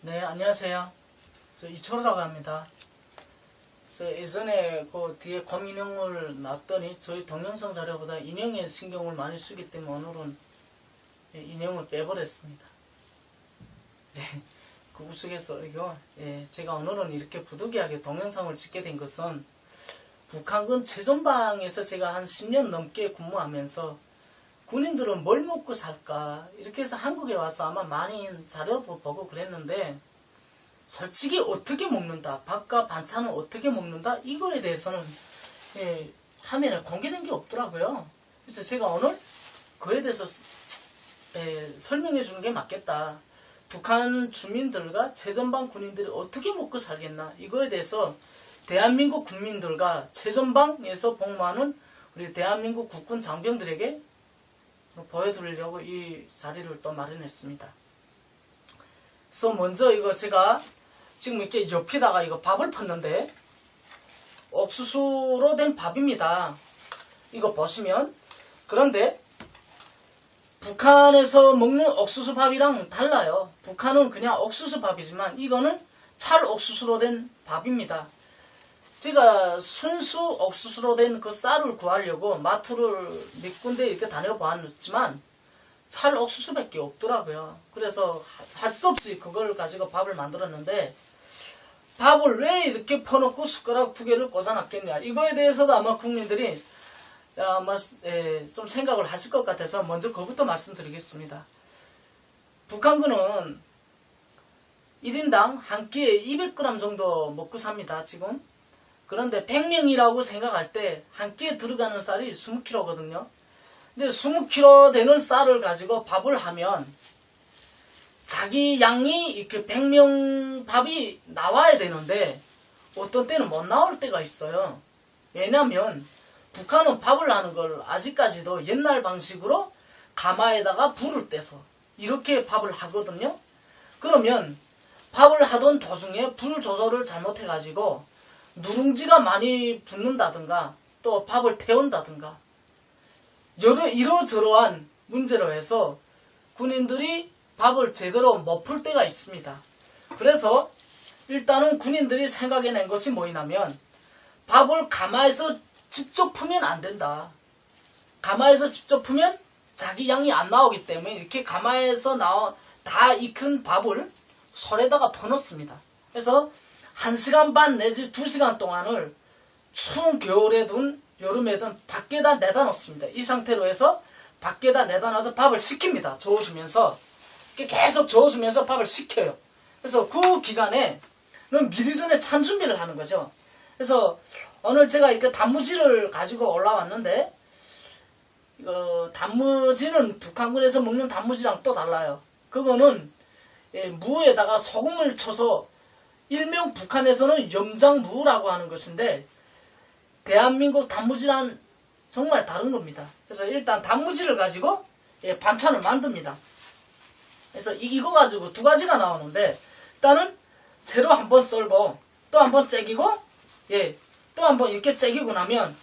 네, 안녕하세요. 저 이철호라고 합니다. 그래서 예전에 그 뒤에 곰인형을 놨더니 저희 동영상 자료보다 인형에 신경을 많이 쓰기 때문에 오늘은 인형을 빼버렸습니다. 네, 그 우스갯소리고, 제가 오늘은 이렇게 부득이하게 동영상을 찍게 된 것은 북한군 최전방에서 제가 한 10년 넘게 근무하면서 군인들은 뭘 먹고 살까 이렇게 해서 한국에 와서 아마 많이 자료도 보고 그랬는데 솔직히 어떻게 먹는다, 밥과 반찬은 어떻게 먹는다, 이거에 대해서는 화면에 공개된 게 없더라고요. 그래서 제가 오늘 그에 대해서 설명해 주는 게 맞겠다. 북한 주민들과 최전방 군인들이 어떻게 먹고 살겠나, 이거에 대해서 대한민국 국민들과 최전방에서 복무하는 우리 대한민국 국군 장병들에게 보여드리려고 이 자리를 또 마련했습니다. 그래서 먼저 이거 제가 지금 이렇게 옆에다가 이거 밥을 폈는데 옥수수로 된 밥입니다. 이거 보시면. 그런데 북한에서 먹는 옥수수 밥이랑 달라요. 북한은 그냥 옥수수 밥이지만 이거는 찰옥수수로 된 밥입니다. 제가 순수 옥수수로 된 그 쌀을 구하려고 마트를 몇 군데 이렇게 다녀보았지만 찰옥수수밖에 없더라고요. 그래서 할 수 없이 그걸 가지고 밥을 만들었는데, 밥을 왜 이렇게 퍼놓고 숟가락 2개를 꽂아놨겠냐, 이거에 대해서도 아마 국민들이 아마 좀 생각을 하실 것 같아서 먼저 그것부터 말씀드리겠습니다. 북한군은 1인당 한 끼에 200g 정도 먹고 삽니다, 지금. 그런데 100명이라고 생각할 때 한 끼에 들어가는 쌀이 20kg거든요. 근데 20kg 되는 쌀을 가지고 밥을 하면 자기 양이 이렇게 100명 밥이 나와야 되는데 어떤 때는 못 나올 때가 있어요. 왜냐면 북한은 밥을 하는 걸 아직까지도 옛날 방식으로 가마에다가 불을 떼서 이렇게 밥을 하거든요. 그러면 밥을 하던 도중에 불 조절을 잘못해가지고 누룽지가 많이 붙는다든가 또 밥을 태운다든가 이러저러한 문제로 해서 군인들이 밥을 제대로 못 풀 때가 있습니다. 그래서 일단은 군인들이 생각해낸 것이 뭐냐면 밥을 가마에서 직접 풀면 안 된다. 가마에서 직접 풀면 자기 양이 안 나오기 때문에 이렇게 가마에서 다 익힌 밥을 솔에다가 퍼넣습니다. 그래서 1시간 반 내지 2시간 동안을 추운 겨울에든 여름에든 밖에다 내다 놓습니다. 이 상태로 해서 밖에다 내다 놔서 밥을 식힙니다. 저어주면서 계속 저어주면서 밥을 식혀요. 그래서 그 기간에 미리 전에 찬 준비를 하는 거죠. 그래서 오늘 제가 이렇게 단무지를 가지고 올라왔는데 단무지는 북한군에서 먹는 단무지랑 또 달라요. 그거는 무에다가 소금을 쳐서 일명 북한에서는 염장무라고 하는 것인데 대한민국 단무지랑 정말 다른 겁니다. 그래서 일단 단무지를 가지고 반찬을 만듭니다. 그래서 이거 가지고 2가지가 나오는데 일단은 새로 한번 썰고 또 한번 째기고 또 한번 이렇게 째기고 나면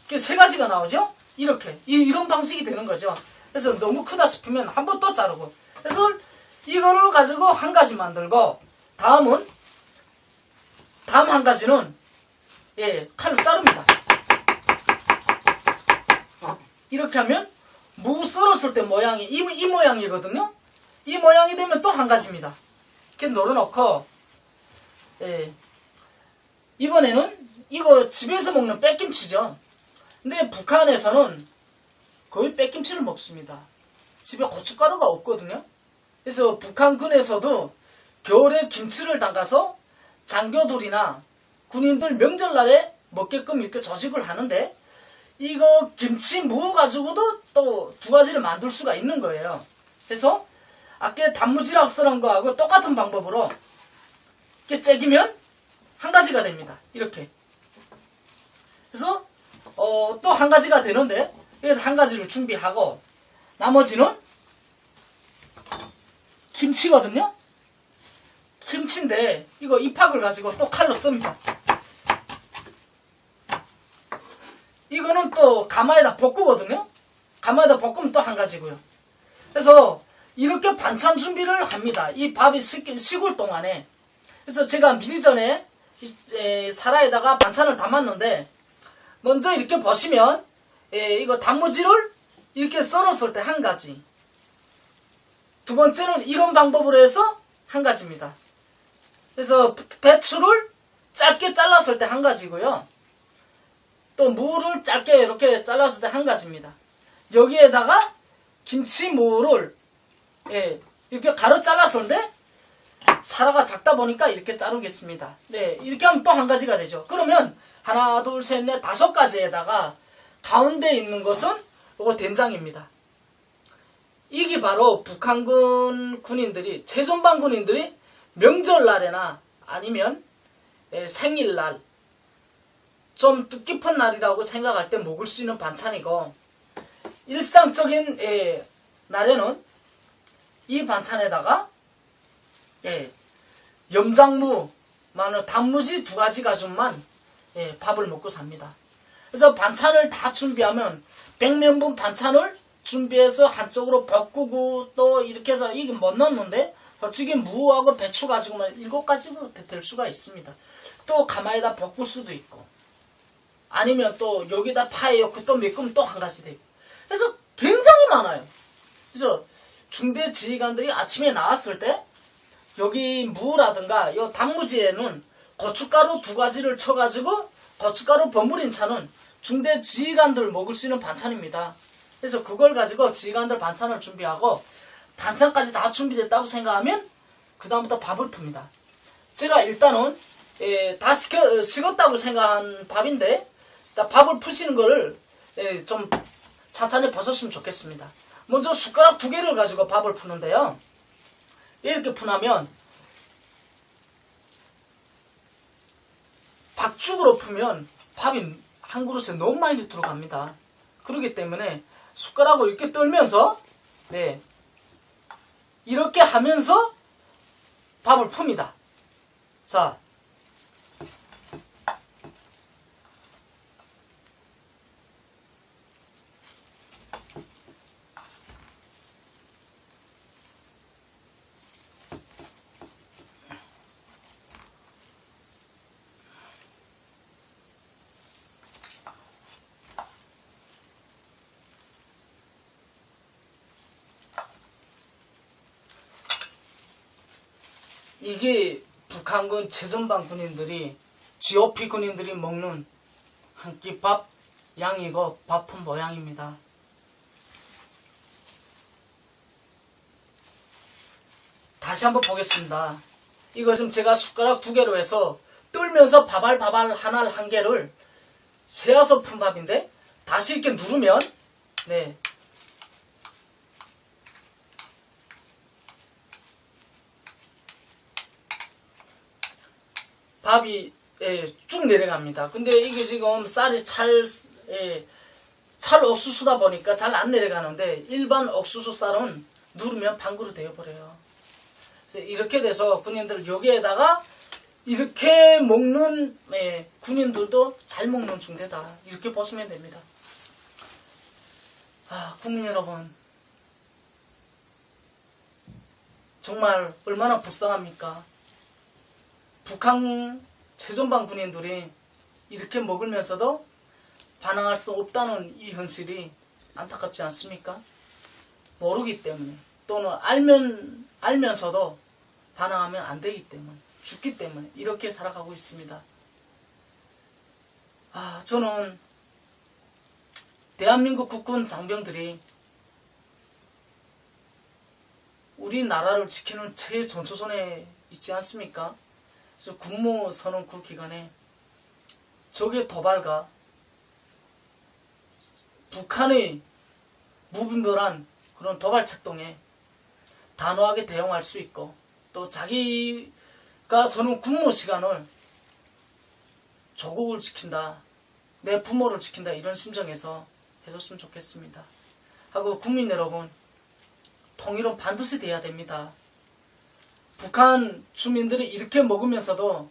이렇게 3가지가 나오죠. 이렇게 이런 방식이 되는 거죠. 그래서 너무 크다 싶으면 한번 또 자르고, 그래서 이거를 가지고 1가지 만들고 다음 한 가지는 칼로 자릅니다. 이렇게 하면 무 썰었을 때 모양이 이 모양이거든요. 이 모양이 되면 또 1가지입니다. 이렇게 널어놓고 이번에는 이거 집에서 먹는 백김치죠. 근데 북한에서는 거의 백김치를 먹습니다. 집에 고춧가루가 없거든요. 그래서 북한군에서도 겨울에 김치를 담가서 장교들이나 군인들 명절날에 먹게끔 이렇게 조직을 하는데, 이거 김치 무 가지고도 또 2가지를 만들 수가 있는 거예요. 그래서 아까 단무지라고 쓰는 거하고 똑같은 방법으로 이렇게 째기면 1가지가 됩니다. 이렇게. 그래서 또 1가지가 되는데, 그래서 1가지를 준비하고 나머지는 김치거든요. 김치인데 이거 입학을 가지고 또 칼로 씁니다. 이거는 또 가마에다 볶거든요. 가마에다 볶으면 또 1가지고요. 그래서 이렇게 반찬 준비를 합니다. 이 밥이 식을 동안에. 그래서 제가 미리 전에 사라에다가 반찬을 담았는데, 먼저 이렇게 보시면 이거 단무지를 이렇게 썰었을 때 한 가지, 두 번째는 이런 방법으로 해서 한 가지입니다. 그래서 배추를 짧게 잘랐을 때 한 가지고요. 또 무를 짧게 이렇게 잘랐을 때 한 가지입니다. 여기에다가 김치무를 이렇게 가로 잘랐었는데 사라가 작다 보니까 이렇게 자르겠습니다. 네, 이렇게 하면 또 한 가지가 되죠. 그러면 하나, 둘, 셋, 넷, 다섯 가지에다가 가운데 있는 것은 이거 된장입니다. 이게 바로 북한군 군인들이, 최전방 군인들이 명절날이나 아니면 생일날, 좀 뜻깊은 날이라고 생각할 때 먹을 수 있는 반찬이고, 일상적인 날에는 이 반찬에다가 염장무, 단무지 두 가지 가지고만 밥을 먹고 삽니다. 그래서 반찬을 다 준비하면 100명분 반찬을 준비해서 한쪽으로 볶고 또 이렇게 해서 이게 못 넣는데 솔직히 무하고 배추 가지고만 7가지도 될 수가 있습니다. 또 가마에다 볶을 수도 있고, 아니면 또 여기다 파에 넣고 또 메꾸면 또 한 가지 되고, 그래서 굉장히 많아요. 그래서 중대 지휘관들이 아침에 나왔을 때 여기 무라든가 요 단무지에는 고춧가루 2가지를 쳐가지고 고춧가루 버무린 차는 중대 지휘관들 먹을 수 있는 반찬입니다. 그래서 그걸 가지고 지휘관들 반찬을 준비하고 반찬까지 다 준비됐다고 생각하면 그 다음부터 밥을 풉니다. 제가 일단은 다 식었다고 생각한 밥인데 밥을 푸시는 거를 좀 찬찬히 보셨으면 좋겠습니다. 먼저 숟가락 2개를 가지고 밥을 푸는데요. 이렇게 푸나면 박죽으로 푸면 밥이 한 그릇에 너무 많이 들어갑니다. 그렇기 때문에 숟가락을 이렇게 떨면서 이렇게 하면서 밥을 풉니다. 자, 이게 북한군 최전방 군인들이, GOP 군인들이 먹는 한 끼 밥 양이고 밥품 모양입니다. 다시 한번 보겠습니다. 이것은 제가 숟가락 2개로 해서 떨면서 바발 하나 한 개를 세어서 푼 밥인데, 다시 이렇게 누르면 밥이 쭉 내려갑니다. 근데 이게 지금 쌀이 찰 옥수수다 보니까 잘 안 내려가는데, 일반 옥수수 쌀은 누르면 방구로 되어버려요. 그래서 이렇게 돼서 군인들 여기에다가 이렇게 먹는 군인들도 잘 먹는 중대다, 이렇게 보시면 됩니다. 국민 여러분, 정말 얼마나 불쌍합니까? 북한 최전방 군인들이 이렇게 먹으면서도 반항할 수 없다는 이 현실이 안타깝지 않습니까? 모르기 때문에, 또는 알면서도 반항하면 안 되기 때문에, 죽기 때문에 이렇게 살아가고 있습니다. 저는 대한민국 국군 장병들이 우리나라를 지키는 최전초선에 있지 않습니까? 그래서 군무선언 그 기간에 적의 도발과 북한의 무분별한 그런 도발策동에 단호하게 대응할 수 있고, 또 자기가 서는 군무 시간을 조국을 지킨다, 내 부모를 지킨다, 이런 심정에서 해줬으면 좋겠습니다. 하고 국민 여러분, 통일은 반드시 돼야 됩니다. 북한 주민들이 이렇게 먹으면서도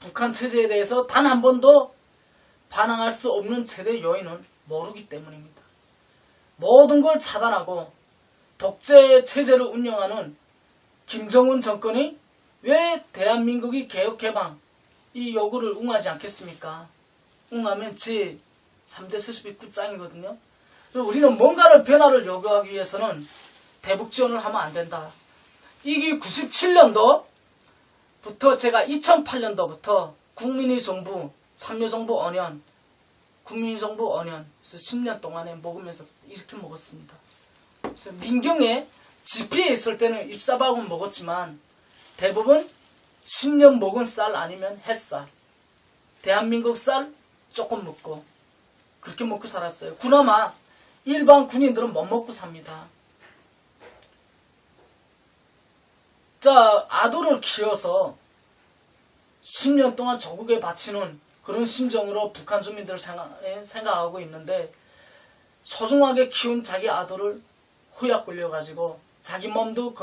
북한 체제에 대해서 단 한 번도 반항할 수 없는 최대 요인은 모르기 때문입니다. 모든 걸 차단하고 독재 체제를 운영하는 김정은 정권이 왜 대한민국이 개혁개방 이 요구를 응하지 않겠습니까? 응하면 제3대 서식이 끝장이거든요. 우리는 뭔가를 변화를 요구하기 위해서는 대북 지원을 하면 안 된다. 이게 97년도부터 제가 2008년도부터 국민의 정부, 참여정부 언연, 국민의 정부 언연, 그래서 10년 동안에 먹으면서 이렇게 먹었습니다. 그래서 민경에 집회에 있을 때는 잎사박은 먹었지만 대부분 10년 먹은 쌀 아니면 햇쌀, 대한민국 쌀 조금 먹고 그렇게 먹고 살았어요. 그나마 일반 군인들은 못 먹고 삽니다. 자, 아들을 키워서 10년 동안 조국에 바치는 그런 심정으로 북한 주민들을 생각하고 있는데 소중하게 키운 자기 아들을 후약 걸려가지고 자기 몸도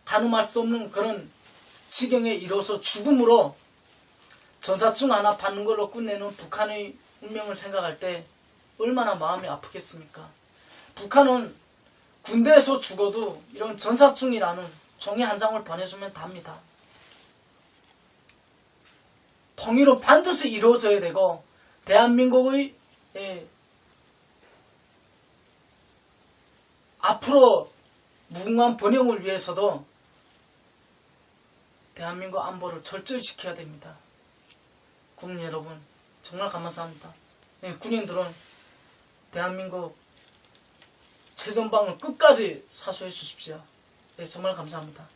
가늠할 수 없는 그런 지경에 이르러서 죽음으로 전사증 하나 받는 걸로 끝내는 북한의 운명을 생각할 때 얼마나 마음이 아프겠습니까? 북한은 군대에서 죽어도 이런 전사증이라는 종이 한 장을 보내주면 답니다. 통일은 반드시 이루어져야 되고 대한민국의 앞으로 무궁한 번영을 위해서도 대한민국 안보를 철저히 지켜야 됩니다. 국민 여러분 정말 감사합니다. 군인들은 대한민국 최전방을 끝까지 사수해 주십시오. 정말 감사합니다.